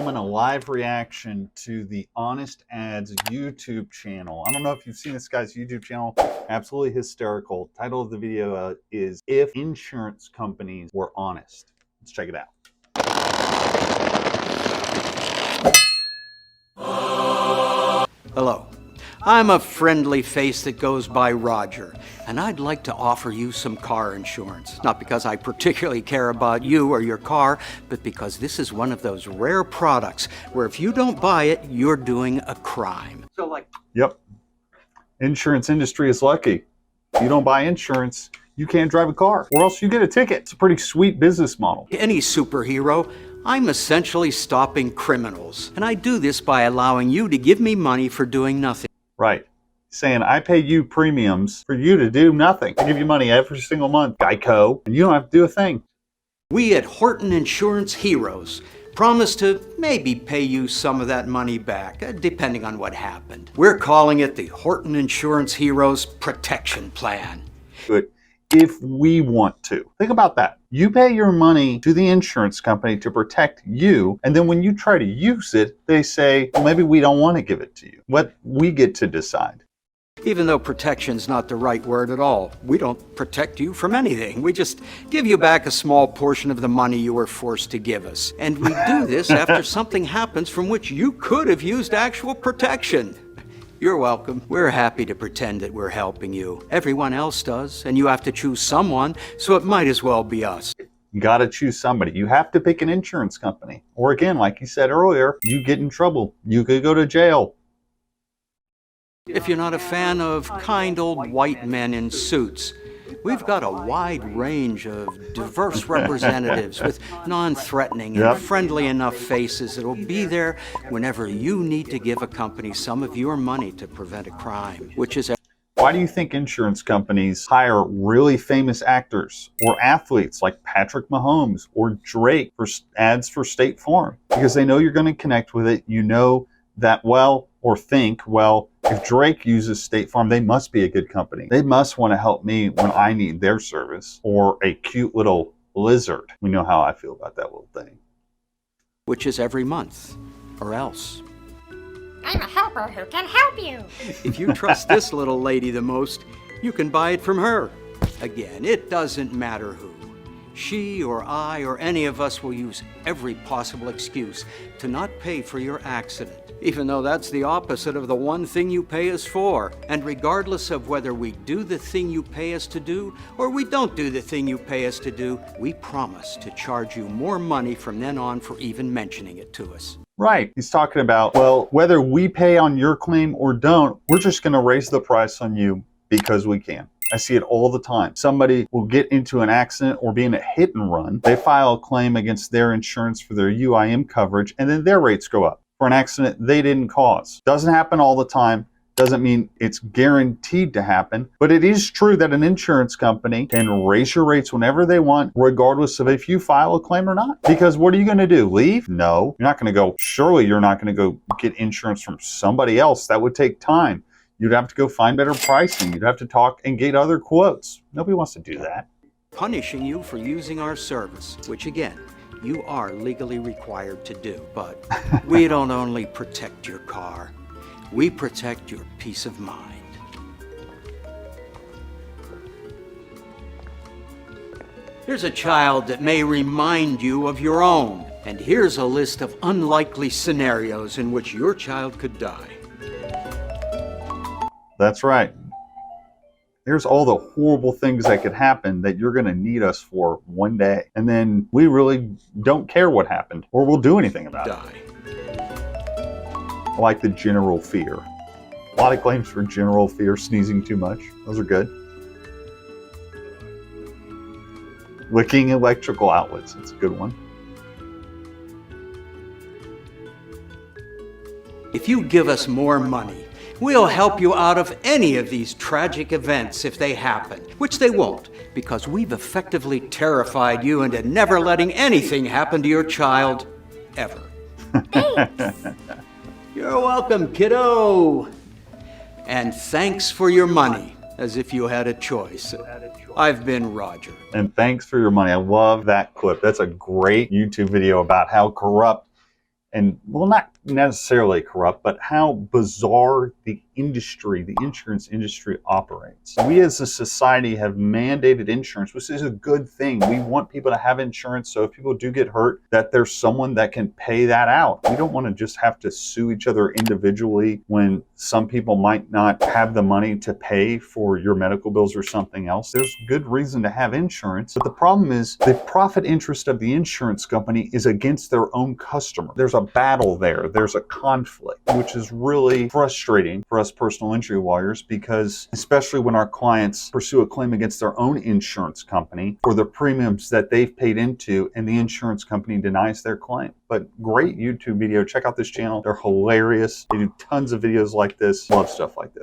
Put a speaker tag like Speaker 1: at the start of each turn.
Speaker 1: gentlemen, a live reaction to the Honest Ads YouTube channel. I don't know if you've seen this guy's YouTube channel. Absolutely hysterical. Title of the video is If Insurance Companies Were Honest. Let's check it out.
Speaker 2: Hello. I'm a friendly face that goes by Roger, and I'd like to offer you some car insurance. Not because I particularly care about you or your car, but because this is one of those rare products where if you don't buy it, you're doing a crime.
Speaker 1: Yep. Insurance industry is lucky. If you don't buy insurance, you can't drive a car, or else you get a ticket. It's a pretty sweet business model.
Speaker 2: Any superhero, I'm essentially stopping criminals, and I do this by allowing you to give me money for doing nothing.
Speaker 1: Right. Saying, I pay you premiums for you to do nothing. I give you money every single month, Geico, and you don't have to do a thing.
Speaker 2: We at Horton Insurance Heroes promise to maybe pay you some of that money back, depending on what happened. We're calling it the Horton Insurance Heroes Protection Plan.
Speaker 1: Good. If we want to. Think about that. You pay your money to the insurance company to protect you, and then when you try to use it, they say, well, maybe we don't want to give it to you. What we get to decide.
Speaker 2: Even though protection's not the right word at all, we don't protect you from anything. We just give you back a small portion of the money you were forced to give us. And we do this after something happens from which you could have used actual protection. You're welcome. We're happy to pretend that we're helping you. Everyone else does, and you have to choose someone, so it might as well be us.
Speaker 1: You got to choose somebody. You have to pick an insurance company. Or again, like you said earlier, you get in trouble. You could go to jail.
Speaker 2: If you're not a fan of kind old white men in suits, we've got a wide range of diverse representatives with non-threatening and friendly enough faces that will be there whenever you need to give a company some of your money to prevent a crime, which is...
Speaker 1: Why do you think insurance companies hire really famous actors or athletes like Patrick Mahomes or Drake for ads for State Farm? Because they know you're going to connect with it. You know that, well, or think, well, if Drake uses State Farm, they must be a good company. They must want to help me when I need their service, or a cute little lizard. We know how I feel about that little thing.
Speaker 2: Which is every month, or else.
Speaker 3: I'm a helper who can help you.
Speaker 2: If you trust this little lady the most, you can buy it from her. Again, it doesn't matter who. She or I or any of us will use every possible excuse to not pay for your accident, even though that's the opposite of the one thing you pay us for. And regardless of whether we do the thing you pay us to do or we don't do the thing you pay us to do, we promise to charge you more money from then on for even mentioning it to us.
Speaker 1: Right. He's talking about, well, whether we pay on your claim or don't, we're just going to raise the price on you because we can. I see it all the time. Somebody will get into an accident or be in a hit and run. They file a claim against their insurance for their UIM coverage, and then their rates go up for an accident they didn't cause. Doesn't happen all the time. Doesn't mean it's guaranteed to happen, but it is true that an insurance company can raise your rates whenever they want, regardless of if you file a claim or not. Because what are you going to do? Leave? No. You're not going to go, surely you're not going to go get insurance from somebody else. That would take time. You'd have to go find better pricing. You'd have to talk and get other quotes. Nobody wants to do that.
Speaker 2: Punishing you for using our service, which again, you are legally required to do. But we don't only protect your car, we protect your peace of mind. Here's a child that may remind you of your own. And here's a list of unlikely scenarios in which your child could die.
Speaker 1: That's right. There's all the horrible things that could happen that you're going to need us for one day. And then we really don't care what happened or we'll do anything about it. I like the general fear. A lot of claims for general fear, sneezing too much. Those are good. Licking electrical outlets. That's a good one.
Speaker 2: If you give us more money, we'll help you out of any of these tragic events if they happen, which they won't, because we've effectively terrified you into never letting anything happen to your child, ever.
Speaker 3: Thanks.
Speaker 2: You're welcome, kiddo. And thanks for your money, as if you had a choice. I've been Roger.
Speaker 1: And thanks for your money. I love that clip. That's a great YouTube video about how corrupt and, well, not necessarily corrupt, but how bizarre the insurance industry operates. We as a society have mandated insurance, which is a good thing. We want people to have insurance so if people do get hurt, that there's someone that can pay that out. We don't want to just have to sue each other individually when some people might not have the money to pay for your medical bills or something else. There's good reason to have insurance, but the problem is the profit interest of the insurance company is against their own customer. There's a battle there. There's a conflict, which is really frustrating for us personal injury lawyers, because especially when our clients pursue a claim against their own insurance company for the premiums that they've paid into and the insurance company denies their claim. But great YouTube video. Check out this channel. They're hilarious. They do tons of videos like this. Love stuff like this.